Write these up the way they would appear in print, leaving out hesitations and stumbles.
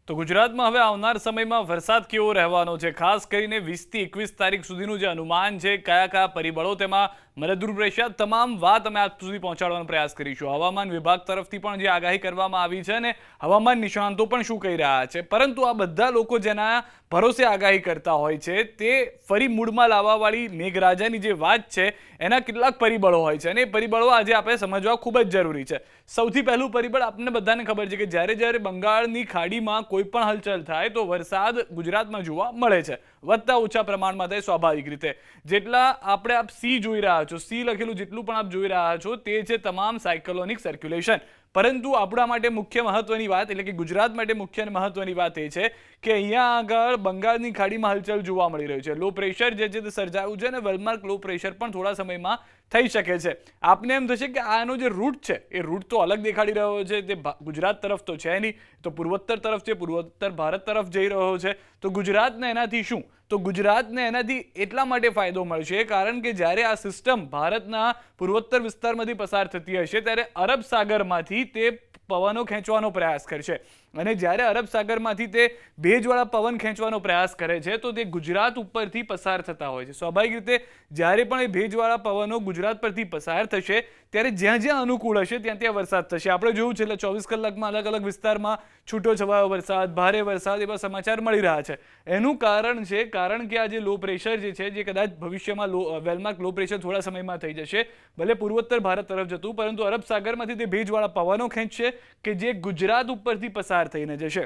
તો ગુજરાતમાં હવે આવનાર સમયમાં વરસાદ કેવો રહેવાનો છે, ખાસ કરીને 20 થી 21 તારીખ સુધીનું જે અનુમાન છે, કયા કયા પરિબળો તેમાં મદદરૂપ રહેશે, તમામ વાત અમે આપ સુધી પહોંચાડવાનો પ્રયાસ કરીશું. હવામાન વિભાગ તરફથી પણ જે આગાહી કરવામાં આવી છે અને હવામાન નિષ્ણાંતો પણ શું કહી રહ્યા છે, પરંતુ આ બધા લોકો જેના ભરોસે આગાહી કરતા હોય છે તે ફરી મૂડમાં લાવવાવાળી મેઘરાજાની જે વાત છે એના કેટલાક પરિબળો હોય છે અને એ પરિબળો આજે આપણે સમજવા ખૂબ જ જરૂરી છે. સૌથી પહેલું પરિબળ આપણને બધાને ખબર છે કે જ્યારે બંગાળની ખાડીમાં કોઈ પણ હલચલ થાય તો વરસાદ ગુજરાતમાં જોવા મળે છે, વધતા ઓછા પ્રમાણમાં થાય સ્વાભાવિક રીતે. જેટલા આપણે આપ સી જોઈ રહ્યા છો, સી લખેલું જેટલું પણ આપ જોઈ રહ્યા છો તે છે તમામ સાયક્લોનિક સર્ક્યુલેશન. પરંતુ આપણા માટે મુખ્ય મહત્વની વાત, એટલે કે ગુજરાત માટે મુખ્ય મહત્વની વાત એ છે કે અહીંયા આગળ બંગાળની ખાડીમાં હલચલ જોવા મળી રહ્યું છે. લો પ્રેશર જે છે તે સર્જાયું છે અને વેલમાર્ક લો પ્રેશર પણ થોડા સમયમાં થઈ શકે છે. આપને એમ થશે કે આનો જે રૂટ છે એ રૂટ તો અલગ દેખાડી રહ્યો છે, તે ગુજરાત તરફ તો છે નહીં, તો પૂર્વોત્તર તરફ છે, પૂર્વોત્તર ભારત તરફ જઈ રહ્યો છે. તો ગુજરાતને એનાથી શું? તો ગુજરાતને એનાથી એટલા માટે ફાયદો મળશે કારણ કે જ્યારે આ સિસ્ટમ ભારતના પૂર્વોત્તર વિસ્તારમાંથી પસાર થતી હશે ત્યારે અરબ સાગરમાંથી તે પવનો ખેંચવાનો પ્રયાસ કરશે અને જ્યારે અરબ સાગરમાંથી તે ભેજવાળા પવન ખેંચવાનો પ્રયાસ કરે છે તો તે ગુજરાત ઉપરથી પસાર થતા હોય છે. સ્વાભાવિક રીતે જ્યારે પણ એ ભેજવાળા પવનો ગુજરાત પરથી પસાર થશે ત્યારે જ્યાં જ્યાં અનુકૂળ હશે ત્યાં ત્યાં વરસાદ થશે. આપણે જોયું છે એટલે 24 કલાકમાં અલગ અલગ વિસ્તારમાં છૂટો છવાયો વરસાદ, ભારે વરસાદ એવા સમાચાર મળી રહ્યા છે. એનું કારણ કે આ જે લો પ્રેશર જે છે જે કદાચ ભવિષ્યમાં વેલમાર્ક લો પ્રેશર થોડા સમયમાં થઈ જશે, ભલે પૂર્વોત્તર ભારત તરફ જતું, પરંતુ અરબ સાગરમાંથી તે ભેજવાળા પવનો ખેંચશે કે જે ગુજરાત ઉપરથી પસાર થઈને જશે.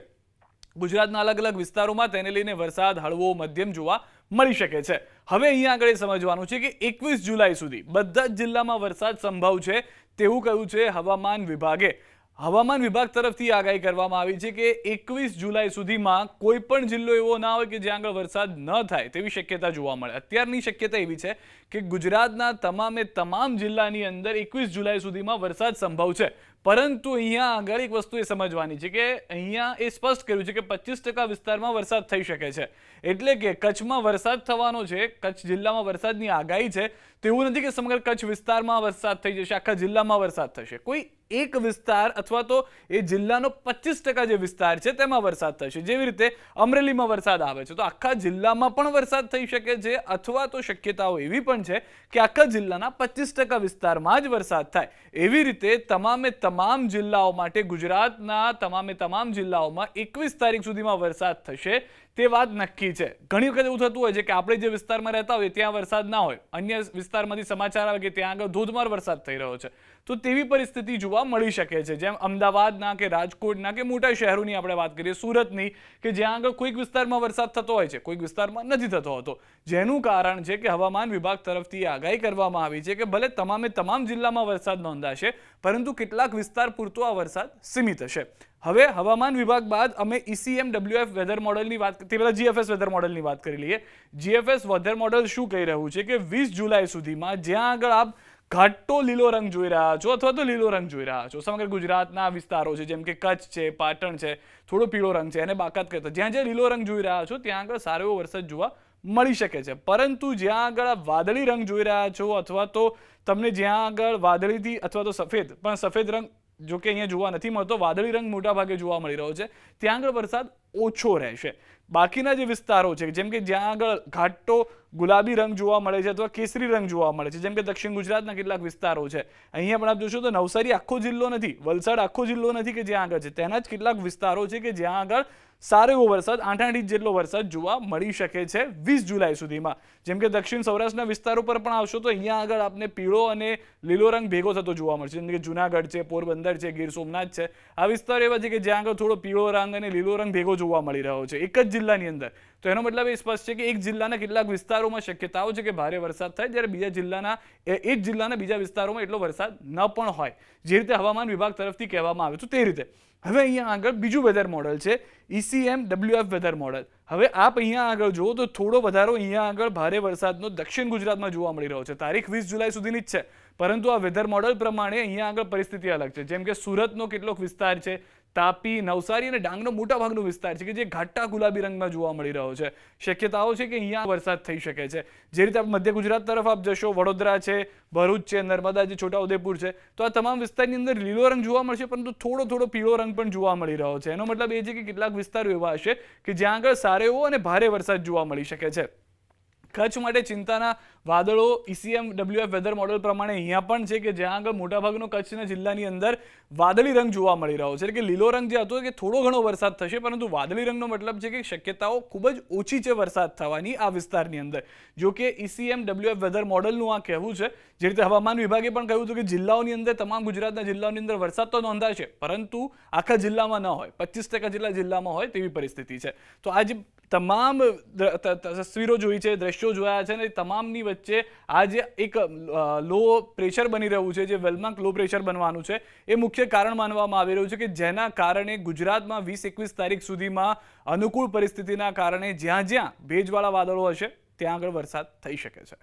ગુજરાતના અલગ અલગ વિસ્તારોમાં તેને લઈને વરસાદ હળવો મધ્યમ જોવા મળી શકે છે. હવે અહીંયા આગળ સમજવાનું છે કે 21 જુલાઈ સુધી બધા જ જિલ્લામાં વરસાદ સંભવ છે તેવું કહ્યું છે હવામાન વિભાગે. હવામાન વિભાગ તરફથી આગાહી કરવામાં આવી છે કે 21 જુલાઈ સુધીમાં કોઈ પણ જિલ્લો એવો ના હોય કે જ્યાં આગળ વરસાદ ન થાય તેવી શક્યતા જોવા મળે. અત્યારની શક્યતા એવી છે કે ગુજરાતના તમામ જિલ્લાની અંદર 21 જુલાઈ સુધીમાં વરસાદ સંભવ છે. પરંતુ અહીંયા આગળ એક વસ્તુ એ સમજવાની છે કે અહીંયા એ સ્પષ્ટ કર્યું છે કે 25% વિસ્તારમાં વરસાદ થઈ શકે છે. એટલે કે કચ્છમાં વરસાદ થવાનો છે, કચ્છ જિલ્લામાં વરસાદની આગાહી છે. તેવું નથી કે સમગ્ર કચ્છ વિસ્તારમાં વરસાદ થઈ જશે, આખા જિલ્લામાં વરસાદ થશે. કોઈ એક વિસ્તાર અથવા તો એ જિલ્લાનો 25% જે વિસ્તાર છે તેમાં વરસાદ થશે. જેવી રીતે અમરેલીમાં વરસાદ આવે છે તો આખા જિલ્લામાં પણ વરસાદ થઈ શકે છે, અથવા તો શક્યતાઓ એવી પણ છે કે આખા જિલ્લાના 25% વિસ્તારમાં જ વરસાદ થાય. એવી રીતે તમામ જિલ્લાઓ માટે ગુજરાતના તમામ જિલ્લાઓમાં 21 તારીખ સુધીમાં વરસાદ થશે તે વાત નક્કી છે. ઘણી વખત એવું થતું હોય છે કે આપણે જે વિસ્તારમાં રહેતા હોય ત્યાં વરસાદ ના હોય, અન્ય વિસ્તારમાંથી સમાચાર આવે કે ત્યાં આગળ ધોધમાર વરસાદ થઈ રહ્યો છે, તો તેવી પરિસ્થિતિ જોવા મળી શકે છે. જેમ અમદાવાદના કે રાજકોટના કે મોટા શહેરોની આપણે વાત કરીએ, સુરતની, કે જ્યાં આગળ કોઈક વિસ્તારમાં વરસાદ થતો હોય છે, કોઈક વિસ્તારમાં નથી થતો હોતો. જેનું કારણ છે કે હવામાન વિભાગ તરફથી આગાહી કરવામાં આવી છે કે ભલે તમામ જિલ્લામાં વરસાદ નોંધાશે, પરંતુ કેટલાક વિસ્તાર પૂરતો આ વરસાદ સીમિત હશે. હવે હવામાન વિભાગ બાદ અમે ECMWF વેધર મોડલની વાત, તે પહેલા GFS વેધર મોડલની વાત કરી લઈએ. GFS વેધર મોડલ શું કહી રહ્યું છે કે 20 જુલાઈ સુધીમાં જ્યાં આગળ આપ ઘાટો લીલો રંગ જોઈ રહ્યા છો અથવા તો લીલો રંગ જોઈ રહ્યા છો, સમગ્ર ગુજરાતના વિસ્તારો છે જેમ કે કચ્છ છે, પાટણ છે, થોડો પીળો રંગ છે, એને બાકાત કરતા જ્યાં લીલો રંગ જોઈ રહ્યા છો ત્યાં આગળ સારો એવો વરસાદ જોવા મળી શકે છે. પરંતુ જ્યાં આગળ વાદળી રંગ જોઈ રહ્યા છો અથવા તો તમને જ્યાં આગળ વાદળીથી અથવા તો સફેદ, પણ સફેદ રંગ જો કે અહીંયા જોવા નથી મળતો, વાદળી રંગ મોટા ભાગે જોવા મળી રહ્યો છે, ત્યાં આગળ વરસાદ ઓછો રહેશે. બાકીના જે વિસ્તારો છે જેમ કે જ્યાં આગળ ઘાટો ગુલાબી રંગ જોવા મળે છે અથવા કેસરી રંગ જોવા મળે છે, જેમ કે દક્ષિણ ગુજરાતના કેટલાક વિસ્તારો છે, અહીંયા પણ આપ જોશો તો નવસારી આખો જિલ્લો નથી, વલસાડ આખો જિલ્લો નથી કે જ્યાં આગળ છે, તેના જ કેટલાક વિસ્તારો છે કે જ્યાં આગળ સારો એવો વરસાદ 8 ઇંચ જેટલો વરસાદ જોવા મળી શકે છે 20 જુલાઈ સુધીમાં. જેમ કે દક્ષિણ સૌરાષ્ટ્રના વિસ્તારો પર પણ આવશો તો અહીંયા આગળ આપને પીળો અને લીલો રંગ ભેગો થતો જોવા મળશે, જેમ કે જુનાગઢ છે, પોરબંદર છે, ગીર સોમનાથ છે. આ વિસ્તાર એવા છે કે જ્યાં આગળ થોડો પીળો રંગ અને લીલો રંગ ભેગો જોવા મળી રહ્યો છે એક જ જિલ્લાની અંદર. તો એનો મતલબ એ સ્પષ્ટ છે કે એક જિલ્લાના કેટલાક વિસ્તારોમાં શક્યતાઓ છે કે ભારે વરસાદ થાય, જ્યારે બીજા જિલ્લાના બીજા વિસ્તારોમાં એટલો વરસાદ ન પણ હોય, જે રીતે હવામાન વિભાગ તરફથી કહેવામાં આવ્યું હતું તે રીતે. હવે અહીંયા આગળ બીજું વેધર મોડલ છે ECMWF વેધર મોડલ. હવે આપ અહીંયા આગળ જુઓ તો થોડો વધારો અહીંયા આગળ ભારે વરસાદનો દક્ષિણ ગુજરાતમાં જોવા મળી રહ્યો છે. તારીખ 20 જુલાઈ સુધીની જ છે, પરંતુ આ વેધર મોડલ પ્રમાણે અહીંયા આગળ પરિસ્થિતિ અલગ છે. જેમ કે સુરતનો કેટલોક વિસ્તાર છે તાપી, નવસારી અને ડાંગનો મોટા ભાગનો વિસ્તાર છે કે જે ઘાટા ગુલાબી રંગમાં જોવા મળી રહ્યો છે. શક્યતાઓ છે કે અહીંયા વરસાદ થઈ શકે છે. જે રીતે આપ મધ્ય ગુજરાત તરફ આપ જશો, વડોદરા છે, ભરૂચ છે, નર્મદા છે, છોટાઉદેપુર છે, તો આ તમામ વિસ્તારની અંદર લીલો રંગ જોવા મળશે, પરંતુ થોડો પીળો રંગ પણ જોવા મળી રહ્યો છે. એનો મતલબ એ છે કે કેટલાક વિસ્તારો એવા હશે કે જ્યાં આગળ સારો એવો અને ભારે વરસાદ જોવા મળી શકે છે. કચ્છ માટે ચિંતાના વાદળો ECMWF વેધર મોડેલ પ્રમાણે અહીંયા પણ છે કે જ્યાં આગળ મોટાભાગનો કચ્છના જિલ્લાની અંદર વાદળી રંગ જોવા મળી રહ્યો છે. એટલે કે લીલો રંગ જે હતો કે થોડો ઘણો વરસાદ થશે, પરંતુ વાદળી રંગનો મતલબ છે કે શક્યતાઓ ખૂબ જ ઓછી છે વરસાદ થવાની આ વિસ્તારની અંદર. જો કે ECMWF વેધર મોડેલનું આ કહેવું છે. જે રીતે હવામાન વિભાગે પણ કહ્યું હતું કે જિલ્લાઓની અંદર, તમામ ગુજરાતના જિલ્લાઓની અંદર વરસાદ તો નોંધાશે, પરંતુ આખા જિલ્લામાં ન હોય, 25% જેટલા જિલ્લામાં હોય તેવી પરિસ્થિતિ છે. તો આ જે તમામ તસવીરો જોઈ છે, દ્રશ્યો જોયા છે, અને તમામની વચ્ચે આ જે એક લો પ્રેશર બની રહ્યું છે, જે વેલમાર્ક લો પ્રેશર બનવાનું છે, એ મુખ્ય કારણ માનવામાં આવી રહ્યું છે કે જેના કારણે ગુજરાતમાં 20-21 તારીખ સુધીમાં અનુકૂળ પરિસ્થિતિના કારણે જ્યાં ભેજવાળા વાદળો હશે ત્યાં આગળ વરસાદ થઈ શકે છે.